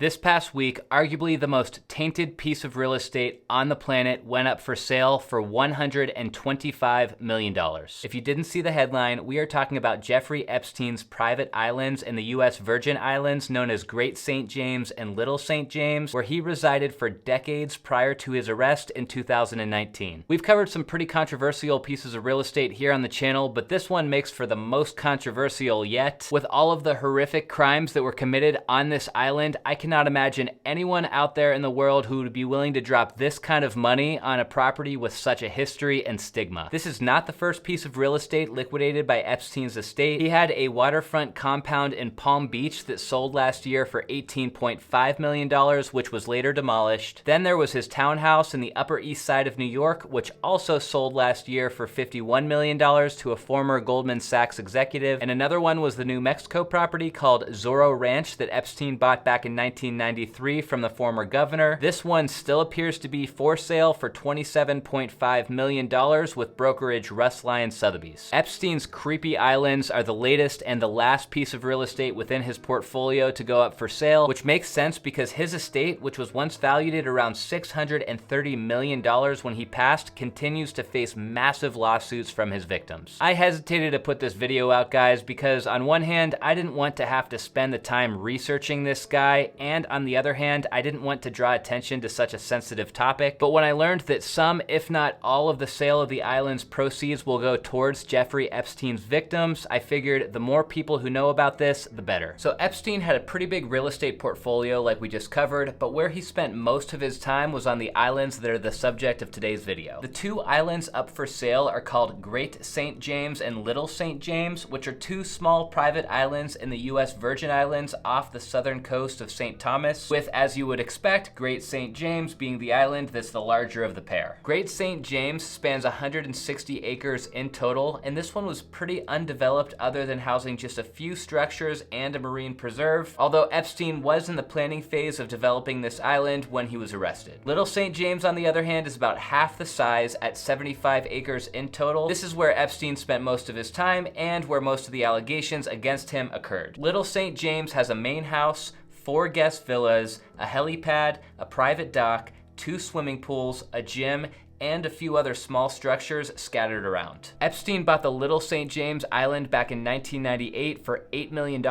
This past week, arguably the most tainted piece of real estate on the planet went up for sale for $125 million. If you didn't see the headline, we are talking about Jeffrey Epstein's private islands in the U.S. Virgin Islands known as Great St. James and Little St. James, where he resided for decades prior to his arrest in 2019. We've covered some pretty controversial pieces of real estate here on the channel, but this one makes for the most controversial yet. With all of the horrific crimes that were committed on this island, I cannot imagine anyone out there in the world who would be willing to drop this kind of money on a property with such a history and stigma. This is not the first piece of real estate liquidated by Epstein's estate. He had a waterfront compound in Palm Beach that sold last year for $18.5 million, which was later demolished. Then there was his townhouse in the Upper East Side of New York, which also sold last year for $51 million to a former Goldman Sachs executive. And another one was the New Mexico property called Zorro Ranch that Epstein bought back in 1993 from the former governor. This one still appears to be for sale for $27.5 million with brokerage Russ Lyon Sotheby's. Epstein's creepy islands are the latest and the last piece of real estate within his portfolio to go up for sale, which makes sense because his estate, which was once valued at around $630 million when he passed, continues to face massive lawsuits from his victims. I hesitated to put this video out, guys, because on one hand, I didn't want to have to spend the time researching this guy, and on the other hand, I didn't want to draw attention to such a sensitive topic. But when I learned that some, if not all of the sale of the island's proceeds will go towards Jeffrey Epstein's victims, I figured the more people who know about this, the better. So Epstein had a pretty big real estate portfolio like we just covered, but where he spent most of his time was on the islands that are the subject of today's video. The two islands up for sale are called Great St. James and Little St. James, which are two small private islands in the U.S. Virgin Islands off the southern coast of St. Thomas, with, as you would expect, Great St. James being the island that's the larger of the pair. Great St. James spans 160 acres in total, and this one was pretty undeveloped other than housing just a few structures and a marine preserve, although Epstein was in the planning phase of developing this island when he was arrested. Little St. James, on the other hand, is about half the size at 75 acres in total. This is where Epstein spent most of his time and where most of the allegations against him occurred. Little St. James has a main house, 4 guest villas, a helipad, a private dock, 2 swimming pools, a gym, and a few other small structures scattered around. Epstein bought the Little St. James Island back in 1998 for $8 million,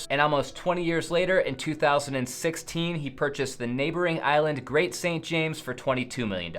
and almost 20 years later, in 2016, he purchased the neighboring island Great St. James for $22 million.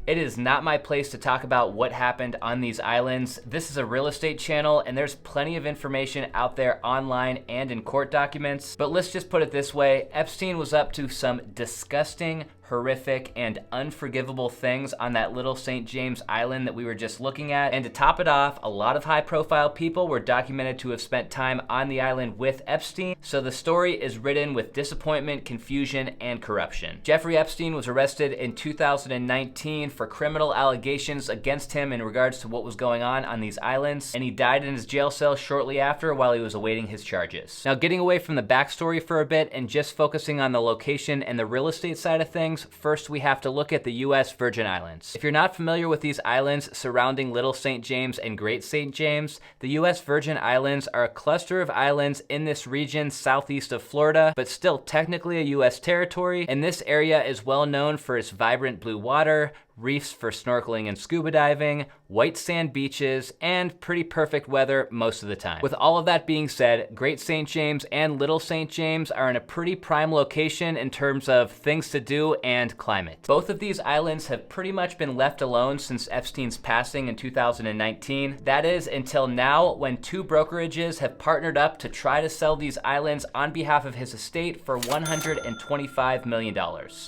It is not my place to talk about what happened on these islands. This is a real estate channel, and there's plenty of information out there online and in court documents, but let's just put it this way, Epstein was up to some disgusting, horrific, and unforgivable things on that Little St. James Island that we were just looking at. And to top it off, a lot of high-profile people were documented to have spent time on the island with Epstein, so the story is ridden with disappointment, confusion, and corruption. Jeffrey Epstein was arrested in 2019 for criminal allegations against him in regards to what was going on these islands, and he died in his jail cell shortly after while he was awaiting his charges. Now, getting away from the backstory for a bit and just focusing on the location and the real estate side of things, first we have to look at the U.S. Virgin Islands. If you're not familiar with these islands surrounding Little St. James and Great St. James, the U.S. Virgin Islands are a cluster of islands in this region southeast of Florida, but still technically a U.S. territory, and this area is well known for its vibrant blue water, reefs for snorkeling and scuba diving, white sand beaches, and pretty perfect weather most of the time. With all of that being said, Great St. James and Little St. James are in a pretty prime location in terms of things to do and climate. Both of these islands have pretty much been left alone since Epstein's passing in 2019. That is, until now, when 2 brokerages have partnered up to try to sell these islands on behalf of his estate for $125 million.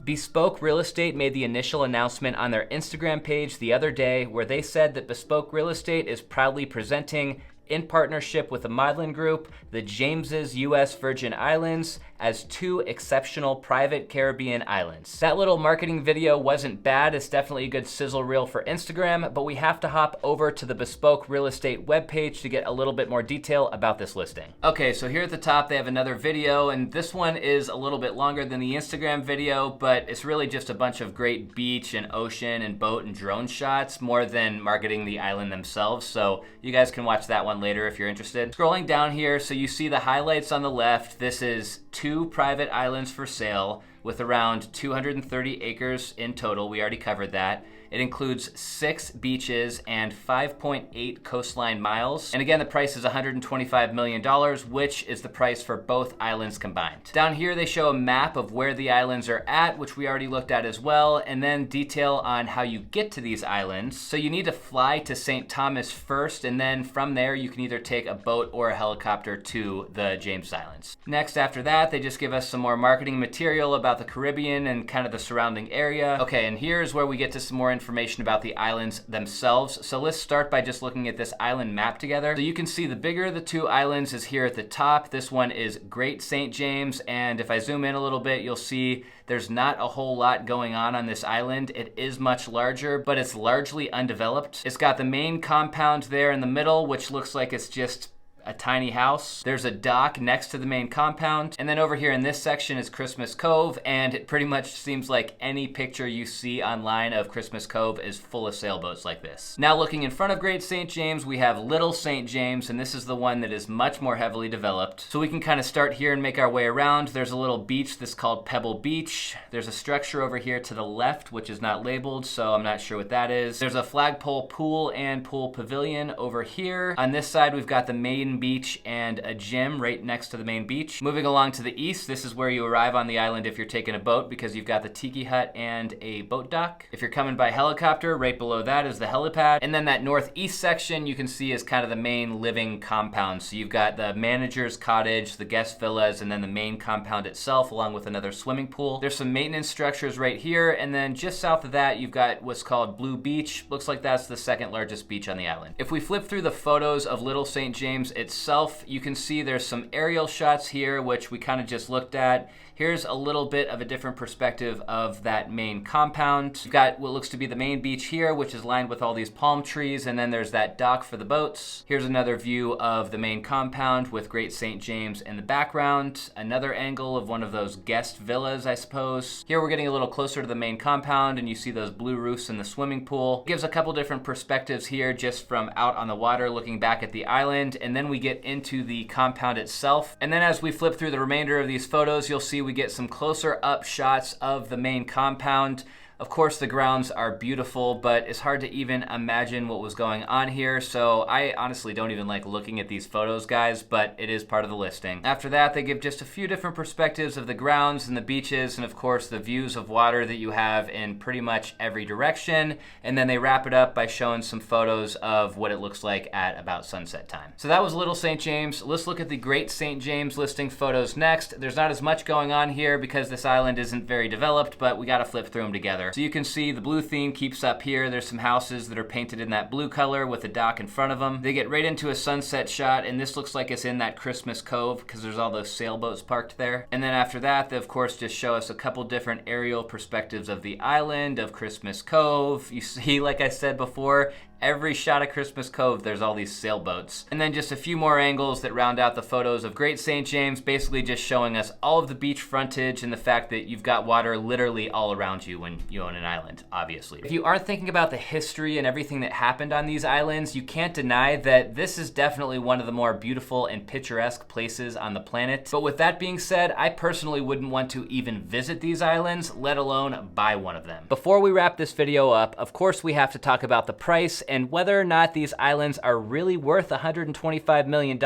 Bespoke Real Estate made the initial announcement on their Instagram page the other day where they said that Bespoke Real Estate is proudly presenting, in partnership with the Modeling Group, the James's U.S. Virgin Islands as 2 exceptional private Caribbean islands. That little marketing video wasn't bad. It's definitely a good sizzle reel for Instagram, but we have to hop over to the Bespoke Real Estate webpage to get a little bit more detail about this listing. Okay, so here at the top, they have another video, and this one is a little bit longer than the Instagram video, but it's really just a bunch of great beach and ocean and boat and drone shots more than marketing the island themselves, so you guys can watch that one later if you're interested. Scrolling down here, so you see the highlights on the left. This is 2 2 private islands for sale with around 230 acres in total. We already covered that. It includes 6 beaches and 5.8 coastline miles. And again, the price is $125 million, which is the price for both islands combined. Down here, they show a map of where the islands are at, which we already looked at as well, and then detail on how you get to these islands. So you need to fly to St. Thomas first, and then from there, you can either take a boat or a helicopter to the James Islands. Next, after that, they just give us some more marketing material about the Caribbean and kind of the surrounding area. Okay, and here's where we get to some more information about the islands themselves. So let's start by just looking at this island map together. So you can see the bigger of the 2 islands is here at the top. This one is Great St. James, and if I zoom in a little bit, you'll see there's not a whole lot going on this island. It is much larger, but it's largely undeveloped. It's got the main compound there in the middle, which looks like it's just a tiny house. There's a dock next to the main compound. And then over here in this section is Christmas Cove, and it pretty much seems like any picture you see online of Christmas Cove is full of sailboats like this. Now looking in front of Great St. James, we have Little St. James, and this is the one that is much more heavily developed. So we can kind of start here and make our way around. There's a little beach that's called Pebble Beach. There's a structure over here to the left, which is not labeled, so I'm not sure what that is. There's a flagpole pool and pool pavilion over here. On this side, we've got the main beach and a gym right next to the main beach. Moving along to the east, this is where you arrive on the island if you're taking a boat, because you've got the tiki hut and a boat dock. If you're coming by helicopter, right below that is the helipad. And then that northeast section you can see is kind of the main living compound. So you've got the manager's cottage, the guest villas, and then the main compound itself, along with another swimming pool. There's some maintenance structures right here, and then just south of that, you've got what's called Blue Beach. Looks like that's the second largest beach on the island. If we flip through the photos of Little St. James itself, you can see there's some aerial shots here, which we kind of just looked at. Here's a little bit of a different perspective of that main compound. You've got what looks to be the main beach here, which is lined with all these palm trees, and then there's that dock for the boats. Here's another view of the main compound with Great St. James in the background. Another angle of one of those guest villas, I suppose. Here we're getting a little closer to the main compound, and you see those blue roofs in the swimming pool. It gives a couple different perspectives here just from out on the water looking back at the island, and then we get into the compound itself. And then as we flip through the remainder of these photos, you'll see we get some closer up shots of the main compound. Of course, the grounds are beautiful, but it's hard to even imagine what was going on here, so I honestly don't even like looking at these photos, guys, but it is part of the listing. After that, they give just a few different perspectives of the grounds and the beaches, and of course, the views of water that you have in pretty much every direction, and then they wrap it up by showing some photos of what it looks like at about sunset time. So that was Little St. James. Let's look at the Great St. James listing photos next. There's not as much going on here because this island isn't very developed, but we gotta flip through them together. So you can see the blue theme keeps up here. There's some houses that are painted in that blue color with a dock in front of them. They get right into a sunset shot, and this looks like it's in that Christmas Cove because there's all those sailboats parked there. And then after that, they of course just show us a couple different aerial perspectives of the island, of Christmas Cove. You see, like I said before, every shot of Christmas Cove, there's all these sailboats. And then just a few more angles that round out the photos of Great St. James, basically just showing us all of the beach frontage and the fact that you've got water literally all around you when you own an island, obviously. If you aren't thinking about the history and everything that happened on these islands, you can't deny that this is definitely one of the more beautiful and picturesque places on the planet. But with that being said, I personally wouldn't want to even visit these islands, let alone buy one of them. Before we wrap this video up, of course we have to talk about the price and whether or not these islands are really worth $125 million,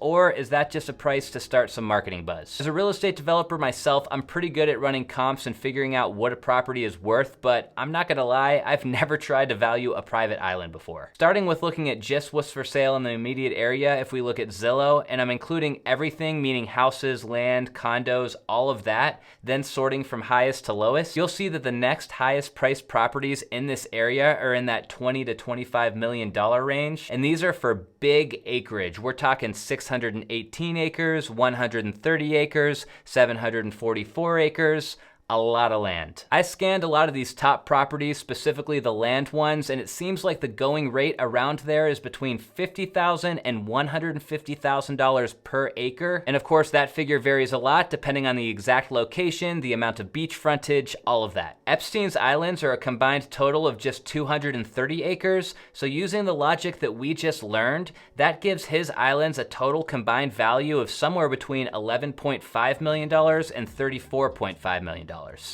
or is that just a price to start some marketing buzz? As a real estate developer myself, I'm pretty good at running comps and figuring out what a property is worth, but I'm not gonna lie, I've never tried to value a private island before. Starting with looking at just what's for sale in the immediate area, if we look at Zillow, and I'm including everything, meaning houses, land, condos, all of that, then sorting from highest to lowest, you'll see that the next highest priced properties in this area are in that $20 to $25 million range, and these are for big acreage. We're talking 618 acres, 130 acres, 744 acres, a lot of land. I scanned a lot of these top properties, specifically the land ones, and it seems like the going rate around there is between $50,000 and $150,000 per acre. And of course, that figure varies a lot depending on the exact location, the amount of beach frontage, all of that. Epstein's Islands are a combined total of just 230 acres, so using the logic that we just learned, that gives his islands a total combined value of somewhere between $11.5 million and $34.5 million.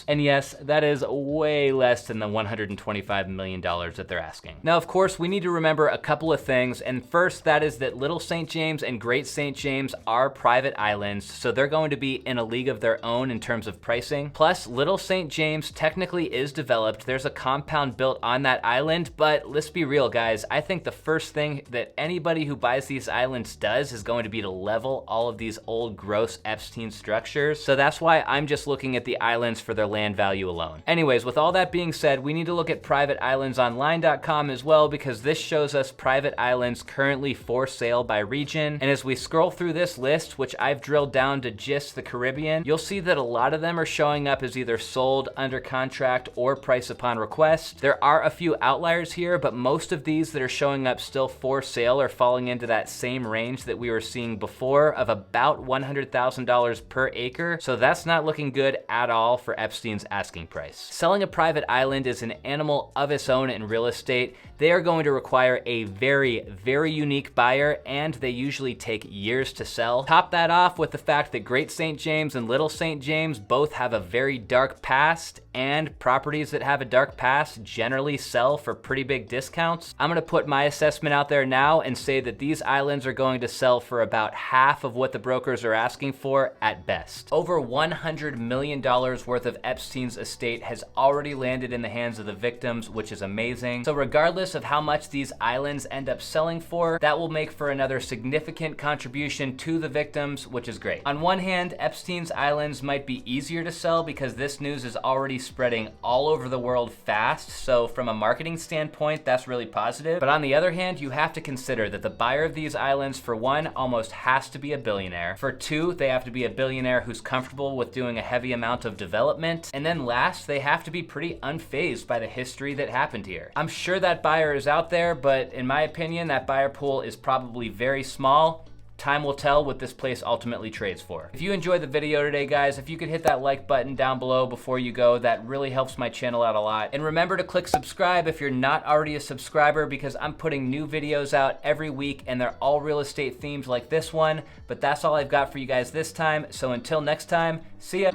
And yes, that is way less than the $125 million that they're asking. Now, of course, we need to remember a couple of things, and first, that is that Little St. James and Great St. James are private islands, so they're going to be in a league of their own in terms of pricing. Plus, Little St. James technically is developed. There's a compound built on that island, but let's be real, guys. I think the first thing that anybody who buys these islands does is going to be to level all of these old, gross Epstein structures. So that's why I'm just looking at the islands for their land value alone. Anyways, with all that being said, we need to look at privateislandsonline.com as well, because this shows us private islands currently for sale by region. And as we scroll through this list, which I've drilled down to just the Caribbean, you'll see that a lot of them are showing up as either sold, under contract, or price upon request. There are a few outliers here, but most of these that are showing up still for sale are falling into that same range that we were seeing before of about $100,000 per acre. So that's not looking good at all for Epstein's asking price. Selling a private island is an animal of its own in real estate. They are going to require a very, very unique buyer, and they usually take years to sell. Top that off with the fact that Great St. James and Little St. James both have a very dark past, and properties that have a dark past generally sell for pretty big discounts. I'm gonna put my assessment out there now and say that these islands are going to sell for about half of what the brokers are asking for at best. Over $100 million worth of Epstein's estate has already landed in the hands of the victims, which is amazing. So regardless of how much these islands end up selling for, that will make for another significant contribution to the victims, which is great. On one hand, Epstein's Islands might be easier to sell because this news is already spreading all over the world fast, so from a marketing standpoint, that's really positive. But on the other hand, you have to consider that the buyer of these islands, for one, almost has to be a billionaire. For two, they have to be a billionaire who's comfortable with doing a heavy amount of development. And then last, they have to be pretty unfazed by the history that happened here. I'm sure that buyer is out there, but in my opinion, that buyer pool is probably very small. Time will tell what this place ultimately trades for. If you enjoyed the video today, guys, if you could hit that like button down below before you go, that really helps my channel out a lot. And remember to click subscribe if you're not already a subscriber, because I'm putting new videos out every week and they're all real estate themed like this one. But that's all I've got for you guys this time. So until next time, see ya.